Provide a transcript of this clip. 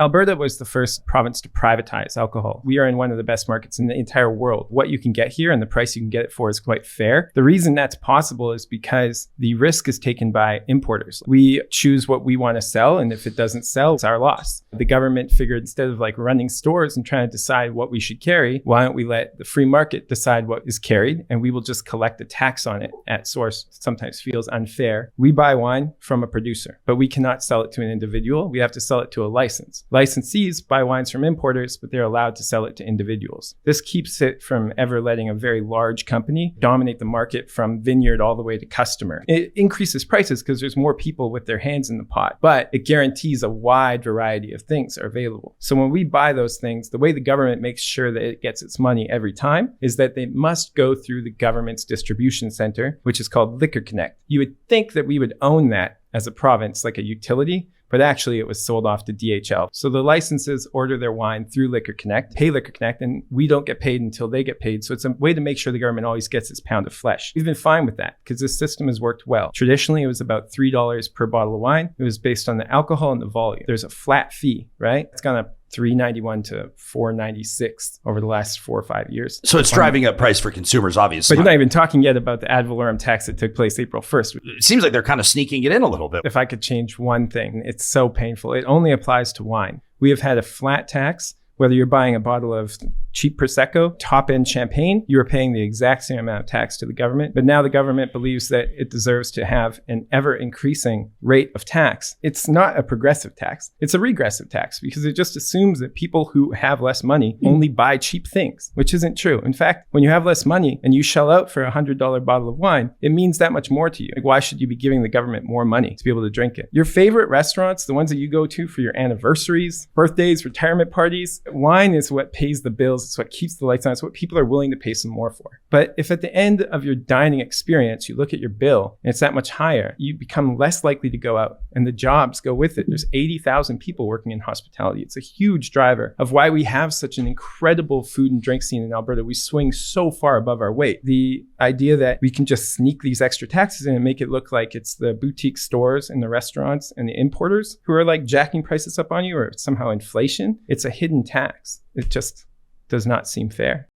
Alberta was the first province to privatize alcohol. We are in one of the best markets in the entire world. What you can get here and the price you can get it for is quite fair. The reason that's possible is because the risk is taken by importers. We choose what we want to sell, and if it doesn't sell, it's our loss. The government figured instead of like running stores and trying to decide what we should carry, why don't we let the free market decide what is carried, and we will just collect a tax on it at source. Sometimes feels unfair. We buy wine from a producer, but we cannot sell it to an individual. We have to sell it to a license. Licensees buy wines from importers, but they're allowed to sell it to individuals. This keeps it from ever letting a very large company dominate the market from vineyard all the way to customer. It increases prices because there's more people with their hands in the pot, but it guarantees a wide variety of things are available. So when we buy those things, the way the government makes sure that it gets its money every time is that they must go through the government's distribution center, which is called Liquor Connect. You would think that we would own that as a province, like a utility, but actually it was sold off to DHL. So the licenses order their wine through Liquor Connect, pay Liquor Connect, and we don't get paid until they get paid. So it's a way to make sure the government always gets its pound of flesh. We've been fine with that because this system has worked well. Traditionally, it was about $3 per bottle of wine. It was based on the alcohol and the volume. There's a flat fee, right? It's gone up $3.91 to $4.96 over the last 4 or 5 years. So it's driving up price for consumers, obviously. But you're not even talking yet about the Ad Valorem tax that took place April 1st. It seems like they're kind of sneaking it in a little bit. If I could change one thing, it's so painful. It only applies to wine. We have had a flat tax. Whether you're buying a bottle of cheap Prosecco, top-end champagne, you're paying the exact same amount of tax to the government. But now the government believes that it deserves to have an ever-increasing rate of tax. It's not a progressive tax. It's a regressive tax because it just assumes that people who have less money only buy cheap things, which isn't true. In fact, when you have less money and you shell out for a $100 bottle of wine, it means that much more to you. Like, why should you be giving the government more money to be able to drink it? Your favorite restaurants, the ones that you go to for your anniversaries, birthdays, retirement parties, wine is what pays the bills. It's what keeps the lights on. It's what people are willing to pay some more for. But if at the end of your dining experience, you look at your bill and it's that much higher, you become less likely to go out and the jobs go with it. There's 80,000 people working in hospitality. It's a huge driver of why we have such an incredible food and drink scene in Alberta. We swing so far above our weight. The idea that we can just sneak these extra taxes in and make it look like it's the boutique stores and the restaurants and the importers who are like jacking prices up on you or somehow inflation, it's a hidden tax. It just does not seem fair.